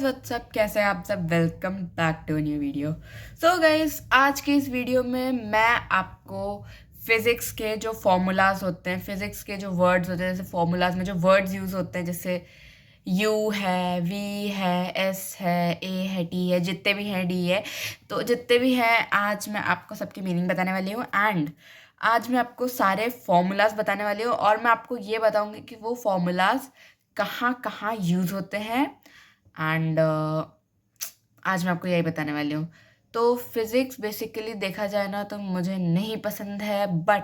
WhatsApp, कैसे हैं आप सब। Welcome back to new video. So guys, आज के इस वीडियो में मैं आपको फिज़िक्स के जो फॉर्मूलाज होते हैं, फिज़िक्स के जो वर्ड्स होते हैं, जैसे फॉर्मूलाज में जो वर्ड्स यूज़ होते हैं, जैसे यू है, वी है, एस है, ए है, टी है, जितने भी हैं, डी है, तो जितने भी हैं आज मैं आपको सबकी मीनिंग बताने वाली हूँ। एंड आज मैं आपको सारे फॉर्मूलाज बताने वाली हूँ और मैं आपको ये बताऊँगी कि वो फॉर्मूलाज कहाँ कहाँ यूज़ होते हैं। एंड आज मैं आपको यही बताने वाली हूँ। तो फिज़िक्स बेसिकली देखा जाए ना तो मुझे नहीं पसंद है, बट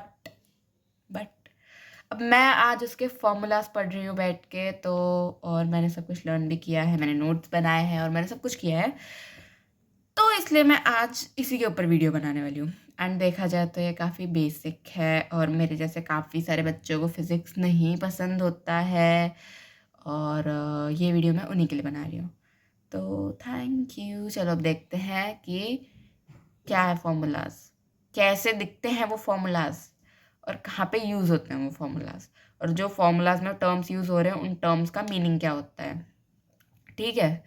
अब मैं आज उसके फॉर्मूलाज पढ़ रही हूँ बैठ के, तो और मैंने सब कुछ लर्न भी किया है, मैंने नोट्स बनाए हैं और मैंने सब कुछ किया है, तो इसलिए मैं आज इसी के ऊपर वीडियो बनाने वाली हूँ। एंड देखा जाए तो ये काफ़ी बेसिक है और मेरे जैसे काफ़ी सारे बच्चों को फिज़िक्स नहीं पसंद होता है, और ये वीडियो मैं उन्हीं के लिए बना रही हूँ। तो थैंक यू। चलो अब देखते हैं कि क्या है फॉर्मूलाज, कैसे दिखते हैं वो फॉर्मूलाज और कहाँ पे यूज़ होते हैं वो फॉर्मूलाज, और जो फॉर्मूलाज में टर्म्स यूज़ हो रहे हैं उन टर्म्स का मीनिंग क्या होता है। ठीक है,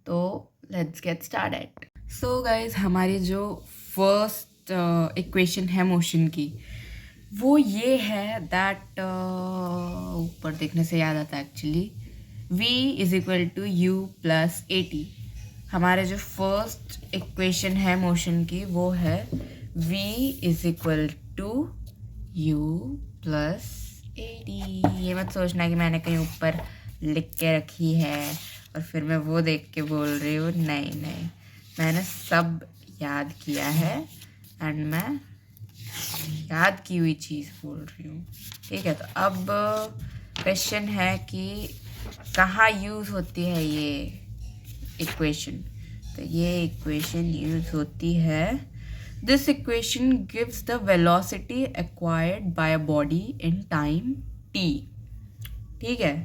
तो let's get started. So guys, हमारी जो फर्स्ट इक्वेशन है मोशन की, वो ये है दैट ऊपर देखने से याद आता है actually, v is equal to u plus a t. हमारे जो फर्स्ट इक्वेशन है मोशन की वो है v is equal to u plus a t. ये मत सोचना कि मैंने कहीं ऊपर लिख के रखी है और फिर मैं वो देख के बोल रही हूँ, नहीं नहीं, मैंने सब याद किया है एंड मैं याद की हुई चीज़ बोल रही हूँ। ठीक है, तो अब क्वेश्चन है कि कहाँ यूज़ होती है ये इक्वेशन। तो ये इक्वेशन यूज़ होती है, this equation gives the velocity acquired by a body in time t। ठीक है,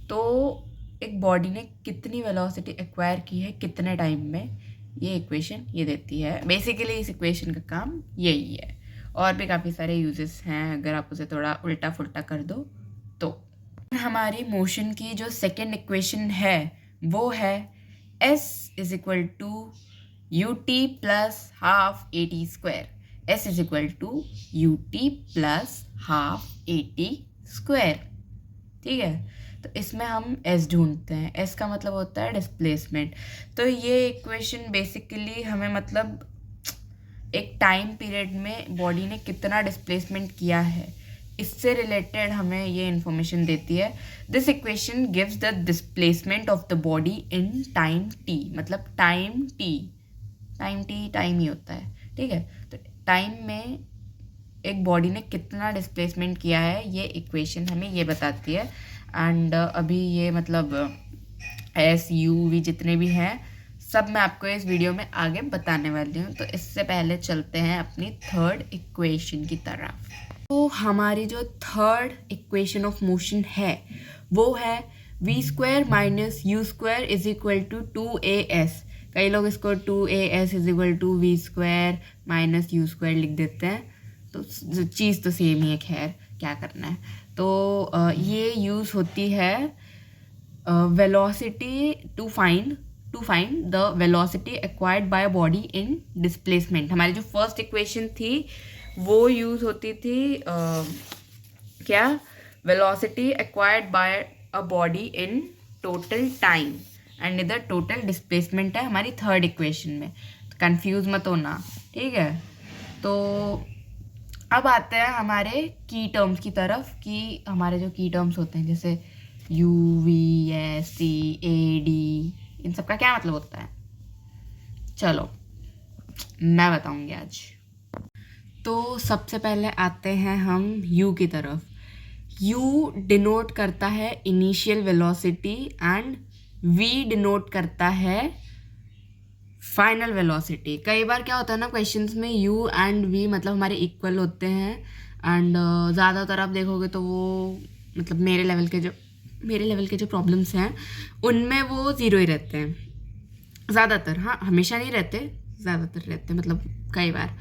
तो एक बॉडी ने कितनी वेलोसिटी एक्वायर की है कितने टाइम में, ये इक्वेशन ये देती है। बेसिकली इस इक्वेशन का काम यही है, और भी काफ़ी सारे यूजेस हैं अगर आप उसे थोड़ा उल्टा फुल्टा कर दो तो। हमारी मोशन की जो सेकेंड इक्वेशन है वो है s is equal to u t plus half a t square. S is equal to u t plus half a t square. ठीक है, तो इसमें हम s ढूंढते हैं। s का मतलब होता है डिस्प्लेसमेंट। तो ये इक्वेशन बेसिकली हमें मतलब एक टाइम पीरियड में बॉडी ने कितना डिस्प्लेसमेंट किया है, इससे रिलेटेड हमें ये इन्फॉर्मेशन देती है। This equation gives the displacement of the body in time t। मतलब टाइम t टाइम ही होता है। ठीक है, तो टाइम में एक बॉडी ने कितना डिस्प्लेसमेंट किया है ये इक्वेशन हमें ये बताती है। एंड अभी ये मतलब एस यू वी जितने भी हैं सब मैं आपको इस वीडियो में आगे बताने वाली हूँ। तो इससे पहले चलते हैं अपनी थर्ड इक्वेशन की तरफ। तो हमारी जो थर्ड इक्वेशन ऑफ मोशन है वो है v square minus u square is equal to 2as। कई लोग इसको 2as is equal to v square minus u square लिख देते हैं, तो चीज़ तो सेम ही है, खैर क्या करना है। तो ये यूज़ होती है velocity to find the velocity acquired by a body in displacement. हमारी जो फर्स्ट इक्वेशन थी वो यूज़ होती थी क्या, velocity acquired by a body in total time, and इधर टोटल डिस्प्लेसमेंट है हमारी थर्ड इक्वेशन में, तो कंफ्यूज मत होना। ठीक है, तो अब आते हैं हमारे की टर्म्स की तरफ, कि हमारे जो की टर्म्स होते हैं जैसे U V S C A D, इन सब का क्या मतलब होता है, चलो मैं बताऊंगी आज। तो सबसे पहले आते हैं हम यू की तरफ। यू डिनोट करता है initial velocity and v denote करता है फाइनल वेलोसिटी। कई बार क्या होता है ना क्वेश्चंस में यू एंड वी मतलब हमारे इक्वल होते हैं, एंड ज़्यादातर आप देखोगे तो वो मतलब मेरे लेवल के जो प्रॉब्लम्स हैं उनमें वो ज़ीरो ही रहते हैं ज़्यादातर। हाँ, हमेशा नहीं रहते, ज़्यादातर रहते हैं मतलब कई बार।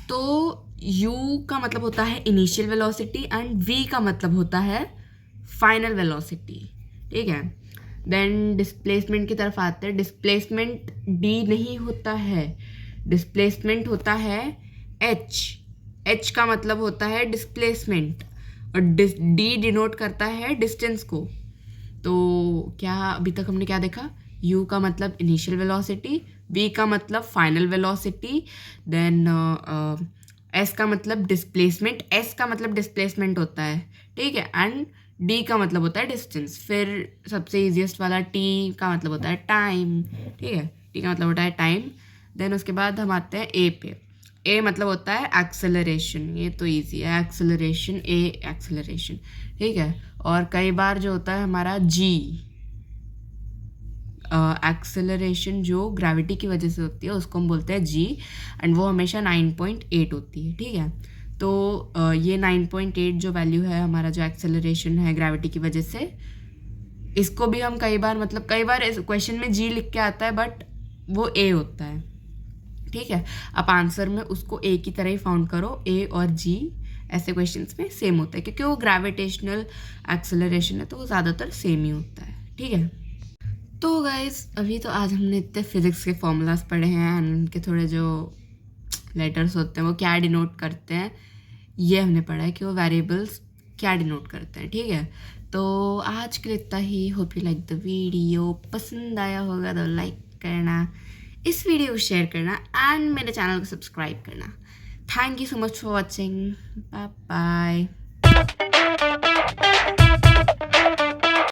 तो u का मतलब होता है इनिशियल वेलोसिटी एंड v का मतलब होता है फाइनल वेलोसिटी। ठीक है, देन डिस्प्लेसमेंट की तरफ आते हैं। डिस्प्लेसमेंट डी नहीं होता है, डिस्प्लेसमेंट होता है एच। एच का मतलब होता है डिस्प्लेसमेंट और डी डिनोट करता है डिस्टेंस को। तो क्या अभी तक हमने क्या देखा, u का मतलब इनिशियल वेलोसिटी, v का मतलब फाइनल वेलोसिटी, देन s का मतलब डिस्प्लेसमेंट, s का मतलब डिस्प्लेसमेंट होता है, ठीक है, एंड d का मतलब होता है डिस्टेंस। फिर सबसे इजीएस्ट वाला t का मतलब होता है टाइम, ठीक है, t का मतलब होता है टाइम। देन उसके बाद हम आते हैं a पे। a मतलब होता है एक्सेलरेशन, ये तो इजी है, एक्सेलरेशन, a एक्सेलरेशन, ठीक है। और कई बार जो होता है हमारा g, एक्सेलरेशन जो ग्रेविटी की वजह से होती है उसको हम बोलते हैं g, एंड वो हमेशा 9.8 होती है, ठीक है। तो ये 9.8 जो वैल्यू है हमारा, जो एक्सेलरेशन है ग्रेविटी की वजह से, इसको भी हम कई बार, मतलब कई बार इस क्वेश्चन में g लिख के आता है बट वो a होता है, ठीक है। आप आंसर में उसको a की तरह ही फाउंड करो, a और g ऐसे क्वेश्चंस में सेम होता है क्योंकि वो ग्रेविटेशनल एक्सेलरेशन है तो वो ज़्यादातर सेम ही होता है, ठीक है। तो गाइस अभी तो आज हमने इतने फिज़िक्स के फॉर्मूलाज पढ़े हैं, उनके थोड़े जो लेटर्स होते हैं वो क्या डिनोट करते हैं ये हमने पढ़ा है कि वो वेरिएबल्स क्या डिनोट करते हैं, ठीक है। तो आज के लिए इतना ही। Hope you like the video, पसंद आया होगा तो लाइक करना, इस वीडियो को शेयर करना एंड मेरे चैनल को सब्सक्राइब करना। Thank you so much for watching, bye bye.